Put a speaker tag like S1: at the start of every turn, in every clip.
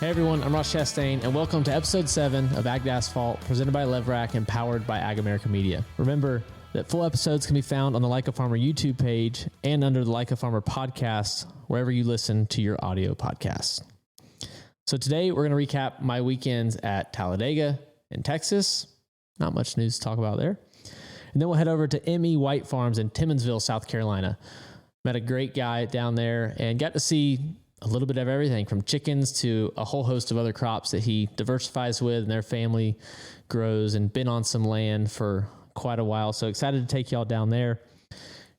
S1: Hey everyone, I'm Ross Chastain, and welcome to episode 7 of Asphalt, presented by LEVRACK and powered by AgAmerica Media. Remember that full episodes can be found on the Like a Farmer YouTube page and under the Like a Farmer podcast, wherever you listen to your audio podcasts. So today we're going to recap my weekends at Talladega in Texas. Not much news to talk about there. And then we'll head over to M.E. White Farms in Timmonsville, South Carolina. Met a great guy down there and got to see a little bit of everything from chickens to a whole host of other crops that he diversifies with and their family grows, and been on some land for quite a while. So excited to take y'all down there.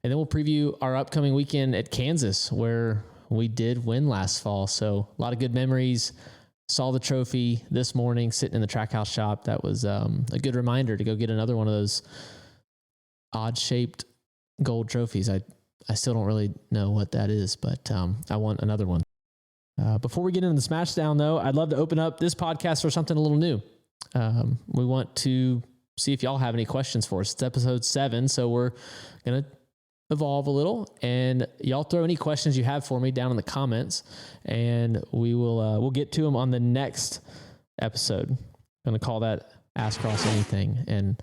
S1: And then we'll preview our upcoming weekend at Kansas, where we did win last fall. So a lot of good memories. Saw the trophy this morning sitting in the trackhouse shop. That was a good reminder to go get another one of those odd shaped gold trophies. I still don't really know what that is, but I want another one. Before we get into the Smashdown, though, I'd love to open up this podcast for something a little new. We want to see if y'all have any questions for us. It's episode 7, so we're going to evolve a little, and y'all throw any questions you have for me down in the comments, and we'll get to them on the next episode. I'm going to call that Ask Ross Anything, and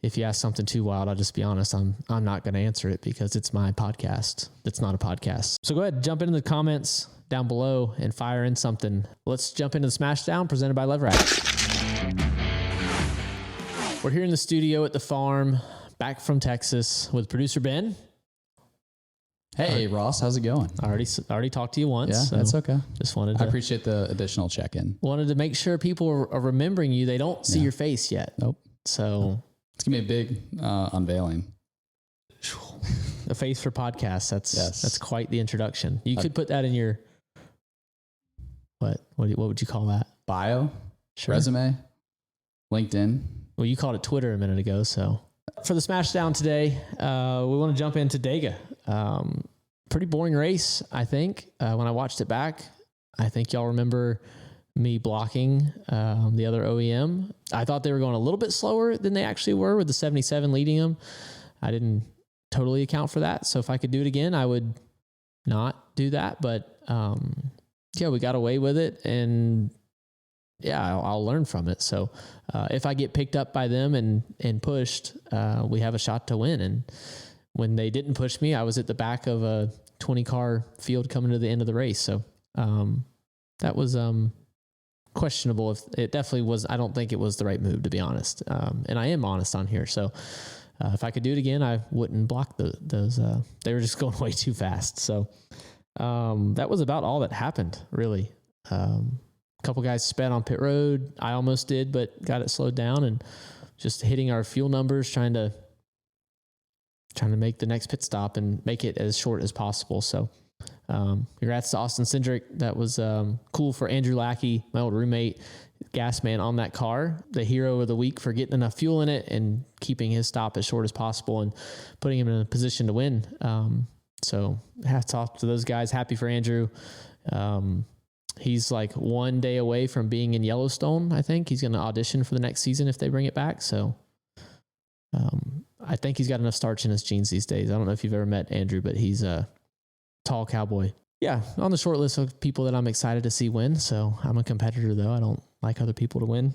S1: if you ask something too wild, I'll just be honest, I'm not going to answer it because it's my podcast. It's not a podcast. So go ahead, jump into the comments down below and fire in something. Let's jump into the Smashdown presented by LEVRACK. We're here in the studio at the farm, back from Texas with producer Ben.
S2: Hey, Ross, how's it going?
S1: I already talked to you once.
S2: Yeah,
S1: so
S2: that's okay.
S1: Just wanted to,
S2: I appreciate the additional check-in.
S1: Wanted to make sure people are remembering you. They don't see your face yet.
S2: Nope.
S1: So
S2: it's going to be a big unveiling.
S1: A face for podcasts. That's quite the introduction. You could put that in your, what would you call that?
S2: Bio,
S1: Sure.
S2: resume, LinkedIn.
S1: Well, you called it Twitter a minute ago. So for the Smashdown today, we want to jump into Dega. Pretty boring race, I think. When I watched it back, I think y'all remember me blocking the other OEM. I thought they were going a little bit slower than they actually were, with the 77 leading them. I didn't totally account for that. So if I could do it again, I would not do that. But we got away with it, and I'll learn from it. So if I get picked up by them and pushed, we have a shot to win. And when they didn't push me, I was at the back of a 20-car field coming to the end of the race. So that was questionable. If it definitely was, I don't think it was the right move, to be honest. And I am honest on here. So if I could do it again, I wouldn't block those. They were just going way too fast. So that was about all that happened, really. A couple guys sped on pit road. I almost did, but got it slowed down, and just hitting our fuel numbers, trying to make the next pit stop and make it as short as possible. So congrats to Austin Cindric. That was cool for Andrew Lackey, my old roommate, gas man on that car, the hero of the week for getting enough fuel in it and keeping his stop as short as possible and putting him in a position to win. So hats off to those guys. Happy for Andrew. He's like one day away from being in Yellowstone. I think he's going to audition for the next season if they bring it back. So I think he's got enough starch in his jeans these days. I don't know if you've ever met Andrew, but he's a tall cowboy. Yeah, on the short list of people that I'm excited to see win. So I'm a competitor, though. I don't like other people to win.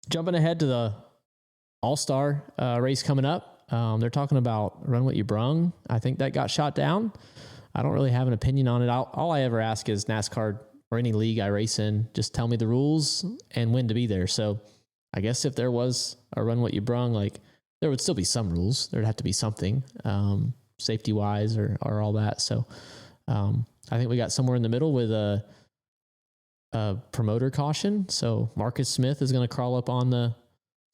S1: Jumping ahead to the All-Star race coming up. They're talking about Run What You Brung. I think that got shot down. I don't really have an opinion on it. All I ever ask is NASCAR or any league I race in, just tell me the rules and when to be there. So I guess if there was a Run What You Brung, like, there would still be some rules. There'd have to be something safety-wise or all that. So I think we got somewhere in the middle with a promoter caution. So Marcus Smith is going to crawl up on the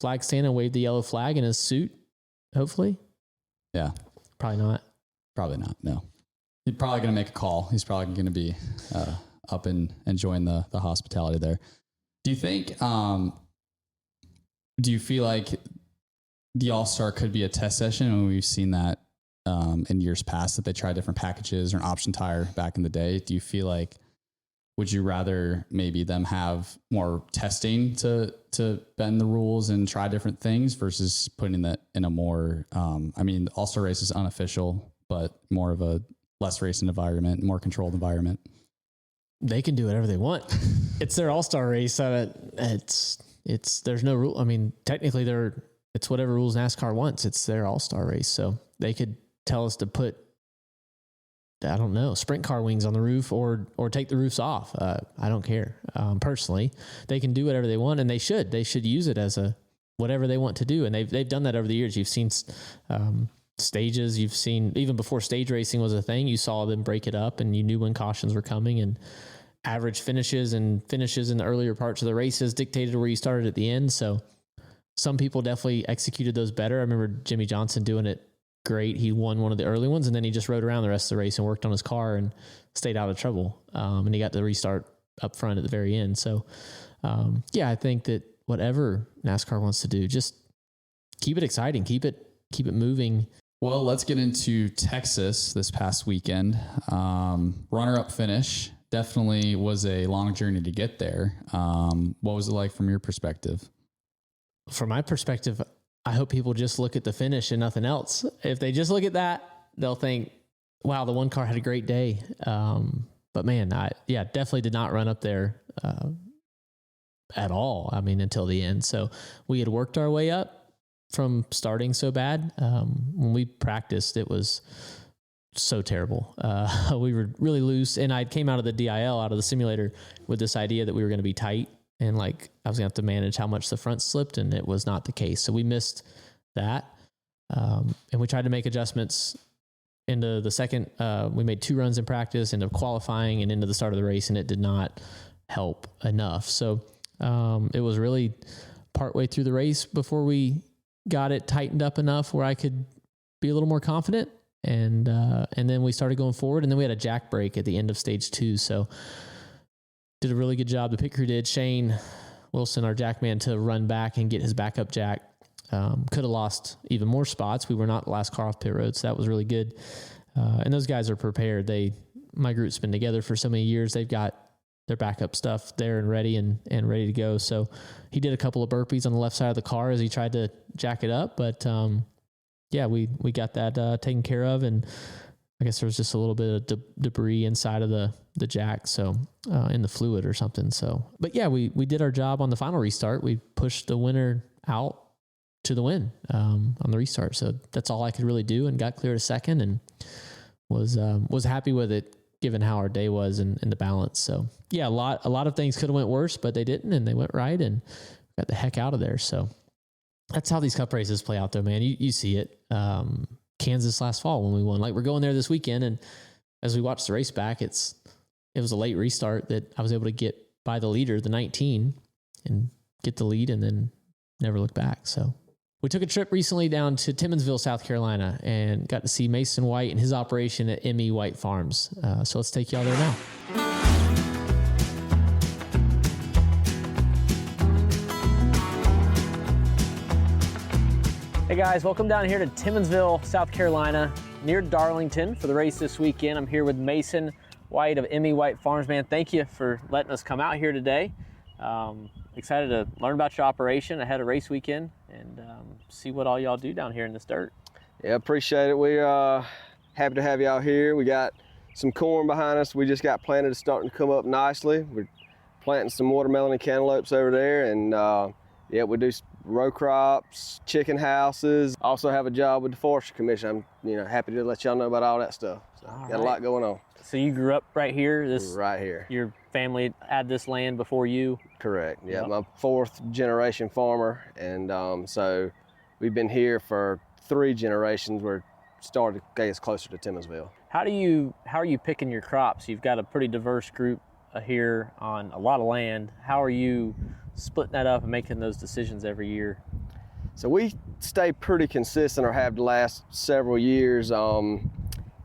S1: flag stand and wave the yellow flag in his suit, hopefully.
S2: Yeah.
S1: Probably not.
S2: Probably not, no. He's probably going to make a call. He's probably going to be up and enjoying the hospitality there. Do you think, do you feel like the All-Star could be a test session? And we've seen that in years past, that they try different packages or an option tire back in the day. Do you feel like, would you rather maybe them have more testing to bend the rules and try different things versus putting that in a more, the All-Star race is unofficial, but more of a less racing environment, more controlled environment?
S1: they can do whatever they want. It's their all-star race. So there's no rule. I mean, technically it's whatever rules NASCAR wants. It's their all-star race. So they could tell us to put, I don't know, sprint car wings on the roof or take the roofs off. I don't care. Personally, they can do whatever they want, and they should use it as whatever they want to do. And they've done that over the years. You've seen, stages, you've seen even before stage racing was a thing, you saw them break it up and you knew when cautions were coming, and average finishes in the earlier parts of the races dictated where you started at the end. So some people definitely executed those better. I remember Jimmy Johnson doing it great. He won one of the early ones, and then he just rode around the rest of the race and worked on his car and stayed out of trouble. And he got to restart up front at the very end. So I think that whatever NASCAR wants to do, just keep it exciting, keep it moving.
S2: Well, let's get into Texas this past weekend. Runner-up finish. Definitely was a long journey to get there. What was it like from your perspective?
S1: From my perspective, I hope people just look at the finish and nothing else. If they just look at that, they'll think, wow, the one car had a great day. But man, definitely did not run up there at all. I mean, until the end. So we had worked our way up from starting so bad. When we practiced, it was so terrible. We were really loose, and I came out of the DIL, out of the simulator, with this idea that we were going to be tight, and like I was going to have to manage how much the front slipped, and it was not the case. So we missed that, and we tried to make adjustments into the second. We made 2 runs in practice, into qualifying, and into the start of the race, and it did not help enough. So it was really partway through the race before we got it tightened up enough where I could be a little more confident. And then we started going forward, and then we had a jack break at the end of stage 2. So did a really good job. The pit crew did. Shane Wilson, our jack man, to run back and get his backup jack. Could have lost even more spots. We were not the last car off pit road, so that was really good. And those guys are prepared. My group's been together for so many years. They've got their backup stuff there and ready and ready to go. So he did a couple of burpees on the left side of the car as he tried to jack it up. But we got that taken care of, and I guess there was just a little bit of debris inside of the jack, so in the fluid or something. So, but yeah, we did our job on the final restart. We pushed the winner out to the win on the restart. So that's all I could really do, and got clear to second, and was happy with it given how our day was and the balance. So yeah, a lot of things could have went worse, but they didn't, and they went right, and got the heck out of there. So that's how these cup races play out, though, man. You see it. Kansas last fall when we won. Like, we're going there this weekend, and as we watched the race back, it was a late restart that I was able to get by the leader, the 19, and get the lead, and then never look back. So we took a trip recently down to Timmonsville, South Carolina, and got to see Mason White and his operation at ME White Farms. So let's take y'all there now.
S3: Hey guys, welcome down here to Timmonsville, South Carolina, near Darlington for the race this weekend. I'm here with Mason White of ME White Farms. Man, thank you for letting us come out here today. Excited to learn about your operation ahead of race weekend and see what all y'all do down here in this dirt.
S4: Yeah, appreciate it. We're happy to have you out here. We got some corn behind us. We just got planted. It's starting to come up nicely. We're planting some watermelon and cantaloupes over there, and yeah, we do row crops, chicken houses. Also have a job with the Forestry Commission. I'm happy to let y'all know about all that stuff. So got a lot going on.
S3: So you grew up right here?
S4: Right here.
S3: Your family had this land before you?
S4: Correct. Yeah, I'm a 4th generation farmer, and so we've been here for 3 generations. We're started to get us closer to Timmonsville.
S3: How are you picking your crops? You've got a pretty diverse group here on a lot of land. How are you splitting that up and making those decisions every year?
S4: So we stay pretty consistent, or have the last several years.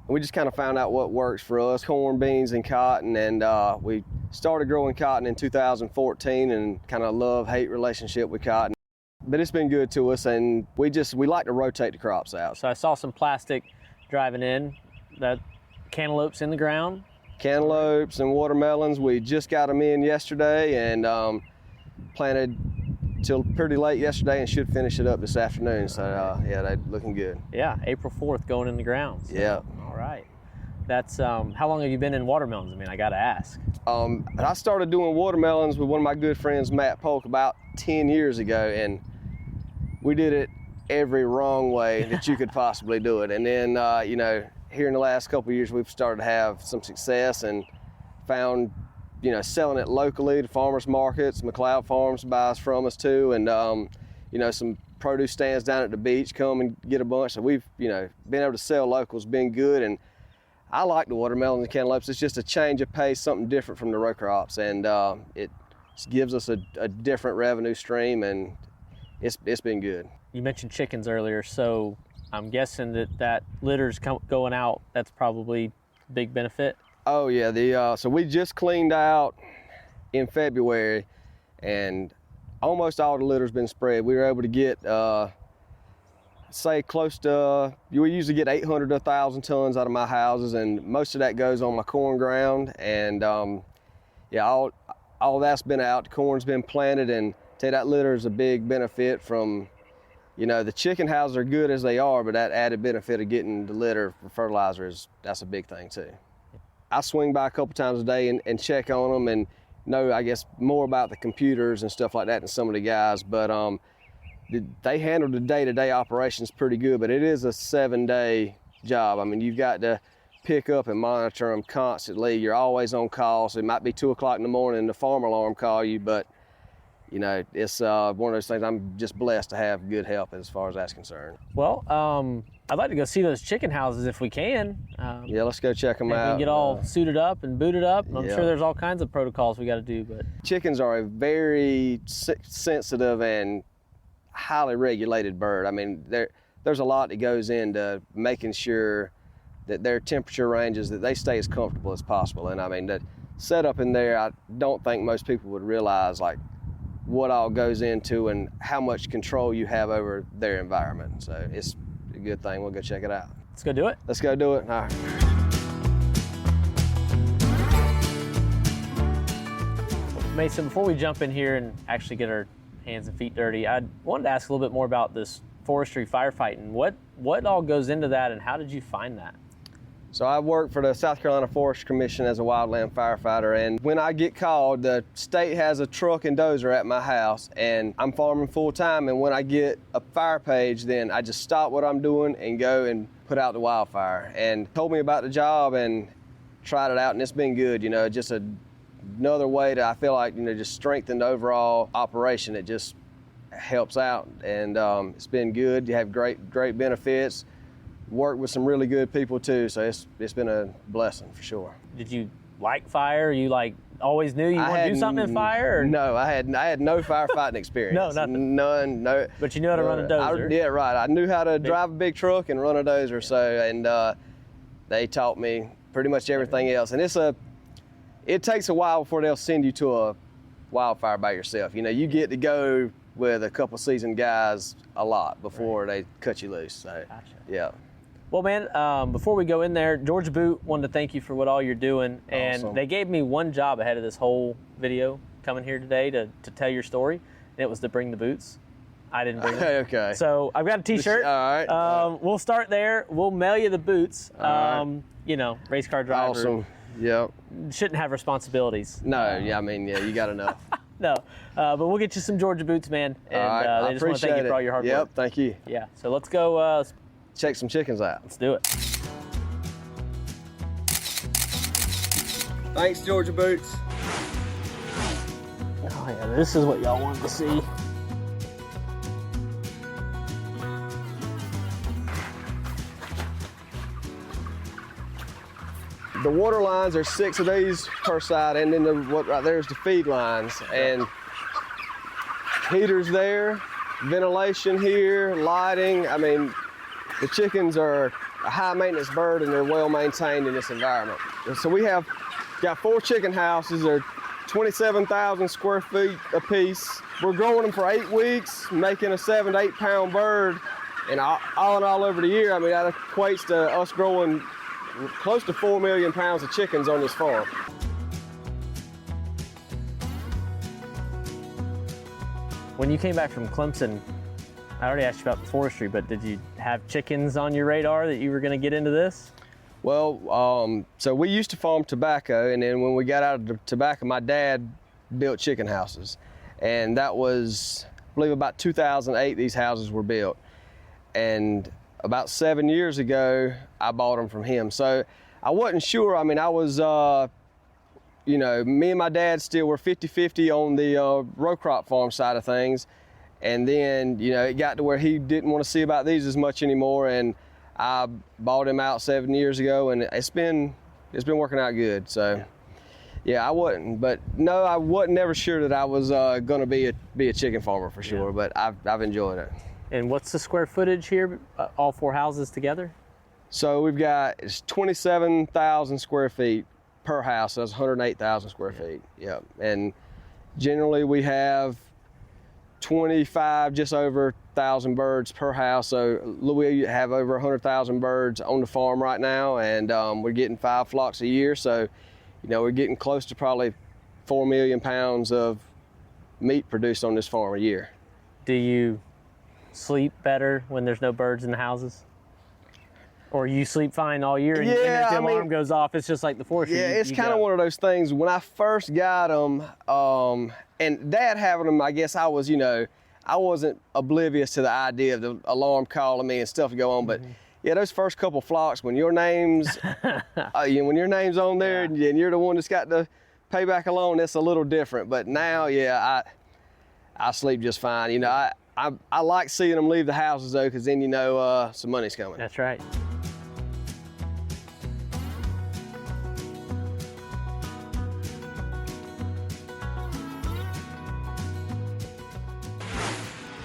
S4: We just kind of found out what works for us: corn, beans, and cotton. And we started growing cotton in 2014, and kind of love-hate relationship with cotton. But it's been good to us, and we like to rotate the crops out.
S3: So I saw some plastic driving in, that cantaloupes in the ground.
S4: Cantaloupes and watermelons, we just got them in yesterday, and planted till pretty late yesterday, and should finish it up this afternoon. So yeah, they're looking good.
S3: Yeah, April 4th going in the ground. So,
S4: yeah.
S3: All right. That's how long have you been in watermelons? I mean, I got to ask.
S4: I started doing watermelons with one of my good friends, Matt Polk, about 10 years ago, and we did it every wrong way that you could possibly do it. And then, you know, here in the last couple of years, we've started to have some success and found, you know, selling it locally to farmers markets. McLeod Farms buys from us too, and you know, some produce stands down at the beach come and get a bunch. So we've, you know, been able to sell local has been good, and I like the watermelon and the cantaloupes. It's just a change of pace, something different from the row crops, and it gives us a different revenue stream, and it's been good.
S3: You mentioned chickens earlier, so I'm guessing that litter's going out. That's probably a big benefit.
S4: Oh yeah, so we just cleaned out in February, and almost all the litter's been spread. We were able to get, say close to, we usually get 800 to 1,000 tons out of my houses, and most of that goes on my corn ground. And yeah, all that's been out. The corn's been planted, and tell you, that litter is a big benefit from, you know, the chicken houses are good as they are, but that added benefit of getting the litter for fertilizer that's a big thing too. I swing by a couple times a day and check on them and know, I guess, more about the computers and stuff like that than some of the guys, but they handle the day-to-day operations pretty good, but it is a 7-day job. I mean, you've got to pick up and monitor them constantly. You're always on call, so it might be 2 o'clock in the morning and the farm alarm call you, but you know, it's one of those things. I'm just blessed to have good help as far as that's concerned.
S3: Well, I'd like to go see those chicken houses if we can.
S4: Yeah, let's go check them out.
S3: We can get all suited up and booted up. I'm
S4: yeah.
S3: sure there's all kinds of protocols we got to do. But
S4: chickens are a very sensitive and highly regulated bird. I mean, there's a lot that goes into making sure that their temperature ranges, that they stay as comfortable as possible. And I mean, the setup in there, I don't think most people would realize like what all goes into and how much control you have over their environment. So it's a good thing. We'll go check it out.
S3: Let's go do it.
S4: Let's go do it. All right.
S3: Mason, before we jump in here and actually get our hands and feet dirty, I wanted to ask a little bit more about this forestry firefighting. What all goes into that, and how did you find that?
S4: So I work for the South Carolina Forest Commission as a wildland firefighter, and when I get called, the state has a truck and dozer at my house, and I'm farming full time, and when I get a fire page, then I just stop what I'm doing and go and put out the wildfire. And told me about the job and tried it out, and it's been good. You know, just another way to, I feel like, you know, just strengthen the overall operation. It just helps out, and it's been good. You have great benefits. Worked with some really good people too, so it's been a blessing for sure.
S3: Did you like fire? You like always knew you wanted to do something in fire? Or?
S4: No, I had no firefighting experience.
S3: No, nothing.
S4: None. No.
S3: But you knew how to run a dozer.
S4: Yeah, right. I knew how to drive a big truck and run a dozer. So, and they taught me pretty much everything else. And it takes a while before they'll send you to a wildfire by yourself. You know, you get to go with a couple seasoned guys a lot before they cut you loose. So,
S3: Gotcha.
S4: Yeah.
S3: Well, man, before we go in there, Georgia Boot wanted to thank you for what all you're doing. And
S4: Awesome.
S3: They gave me one job ahead of this whole video coming here today to tell your story, and it was to bring the boots. I didn't bring them.
S4: Okay.
S3: So I've got a t-shirt.
S4: All right.
S3: We'll start there. We'll mail you the boots.
S4: Right.
S3: You know, race car driver.
S4: Awesome. Yep.
S3: Shouldn't have responsibilities.
S4: No, yeah, I mean, yeah, you got enough.
S3: No, but we'll get you some Georgia Boots, man. And
S4: All right. I
S3: they just want to thank
S4: appreciate
S3: you for all your hard work.
S4: Yep, thank you.
S3: Yeah, so let's go.
S4: Check some chickens out.
S3: Let's do it.
S4: Thanks, Georgia Boots.
S3: Oh yeah, this is what y'all wanted to see.
S4: The water lines are 6 of these per side, and then what right there is the feed lines. And heaters there, ventilation here, lighting. I mean, the chickens are a high maintenance bird and they're well maintained in this environment. And so we have got 4 chicken houses. They're 27,000 square feet apiece. We're growing them for 8 weeks, making a 7 to 8 pound bird. And all in all over the year, I mean, that equates to us growing close to 4 million pounds of chickens on this farm.
S3: When you came back from Clemson, I already asked you about the forestry, but did you have chickens on your radar that you were going to get into this?
S4: Well, so we used to farm tobacco, and then when we got out of the tobacco, my dad built chicken houses. And that was, I believe, about 2008 these houses were built. And about 7 years ago, I bought them from him. So I wasn't sure. I mean, I was, you know, me and my dad still were 50-50 on the row crop farm side of things. And then, you know, it got to where he didn't want to see about these as much anymore. And I bought him out 7 years ago, and it's been working out good. So, yeah, I wasn't never sure that I was going to be a chicken farmer for sure. Yeah. But I've enjoyed it.
S3: And what's the square footage here, all 4 houses together?
S4: So we've got, it's 27,000 square feet per house. So that's 108,000 square feet. Yeah. And generally we have 25, just over 1,000 birds per house. So we have over 100,000 birds on the farm right now, and we're getting 5 flocks a year. So, you know, we're getting close to probably 4 million pounds of meat produced on this farm a year.
S3: Do you sleep better when there's no birds in the houses? Or you sleep fine all year, and, and if the alarm goes off, it's just like the forestry.
S4: Yeah, it's kind of one of those things. When I first got them, and Dad having them, I guess I was, you know, I wasn't oblivious to the idea of the alarm calling me and stuff go on. But yeah, those first couple flocks, when your name's, when your name's on there, and you're the one that's got the payback alone, it's a little different. But now, yeah, I sleep just fine. You know, I like seeing them leave the houses though, because then you know some money's coming.
S3: That's right.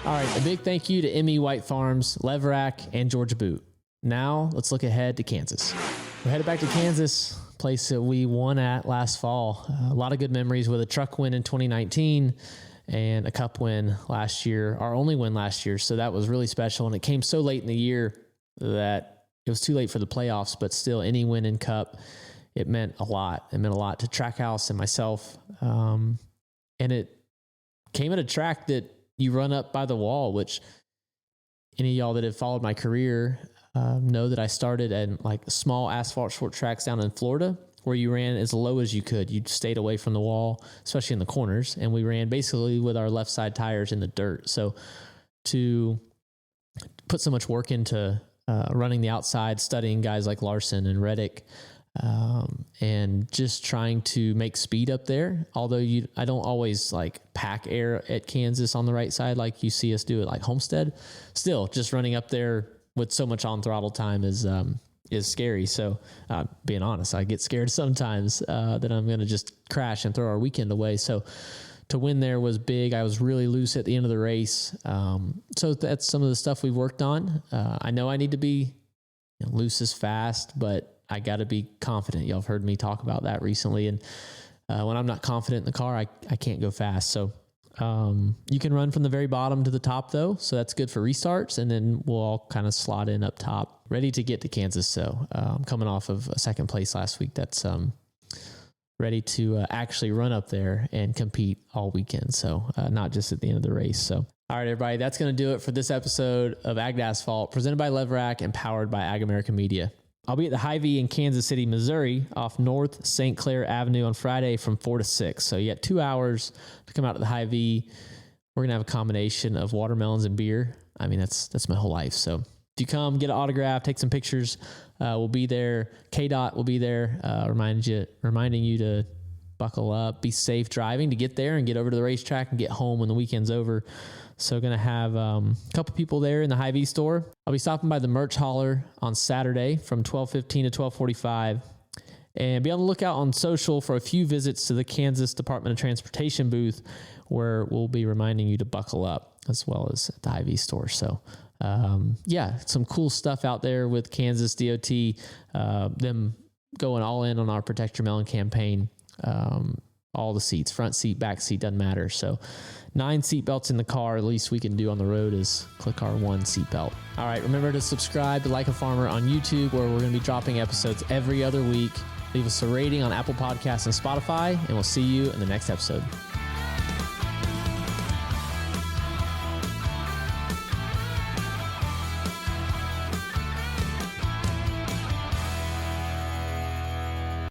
S1: All right, a big thank you to ME White Farms, LEVRACK, and Georgia Boot. Now let's look ahead to Kansas. We're headed back to Kansas, place that we won at last fall. A lot of good memories with a truck win in 2019 and a cup win last year, our only win last year. So that was really special. And it came so late in the year that it was too late for the playoffs, but still any win in cup, it meant a lot. It meant a lot to Trackhouse and myself. And it came at a track that you run up by the wall, which any of y'all that have followed my career know that I started at like small asphalt short tracks down in Florida, where you ran as low as you could. You stayed away from the wall, especially in the corners. And we ran basically with our left side tires in the dirt. So to put so much work into running the outside, studying guys like Larson and Reddick, and just trying to make speed up there. Although I don't always like pack air at Kansas on the right side like you see us do at like Homestead. Still, just running up there with so much on throttle time is scary. So being honest, I get scared sometimes that I'm going to just crash and throw our weekend away. So to win there was big. I was really loose at the end of the race. So that's some of the stuff we've worked on. I know I need to be loose as fast, but I got to be confident. Y'all have heard me talk about that recently. And when I'm not confident in the car, I can't go fast. So you can run from the very bottom to the top though. So that's good for restarts. And then we'll all kind of slot in up top, ready to get to Kansas. So I'm coming off of a second place last week. That's ready to actually run up there and compete all weekend. So not just at the end of the race. So all right, everybody, that's going to do it for this episode of Ag Asphalt, presented by LEVRACK and powered by AgAmerica Media. I'll be at the Hy-Vee in Kansas City, Missouri, off North St. Clair Avenue on Friday from 4 to 6. So you got 2 hours to come out to the Hy-Vee. We're going to have a combination of watermelons and beer. I mean, that's my whole life. So if you come, get an autograph, take some pictures, we'll be there. KDOT will be there, reminding you to buckle up, be safe driving to get there and get over to the racetrack and get home when the weekend's over. So going to have a couple people there in the Hy-Vee store. I'll be stopping by the merch hauler on Saturday from 12:15 to 12:45. And be on the lookout on social for a few visits to the Kansas Department of Transportation booth, where we'll be reminding you to buckle up, as well as at the Hy-Vee store. So some cool stuff out there with Kansas DOT, them going all in on our Protect Your Melon campaign. All the seats, front seat, back seat, doesn't matter. So 9 seat belts in the car. At least we can do on the road is click our 1 seat belt. All right, remember to subscribe to Like a Farmer on YouTube, where we're going to be dropping episodes every other week. Leave us a rating on Apple Podcasts and Spotify, and we'll see you in the next episode.